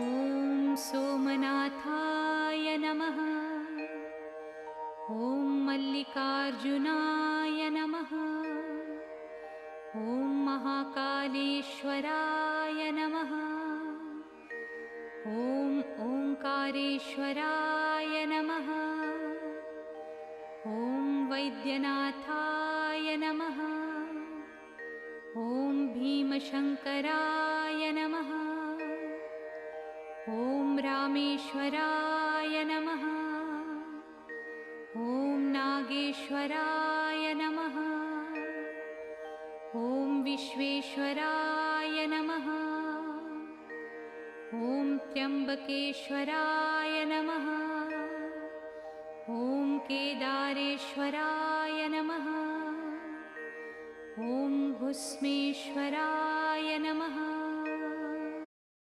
ॐ सोमनाथाय नमः। ॐ मल्लिकार्जुनाय नमः। ॐ महाकालेश्वराय नमः। ॐ ओंकारेश्वराय नमः। ॐ वैद्यनाथाय नमः। ॐ भीमशंकराय नमः। ॐ रामेश्वराय नमः। ॐ नागेश्वराय नमः। ॐ विश्वेश्वराय नमः। ॐ त्र्यंबकेश्वराय नमः। ॐ केदारेश्वराय नमः। ॐ घुस्मेश्वराय नमः।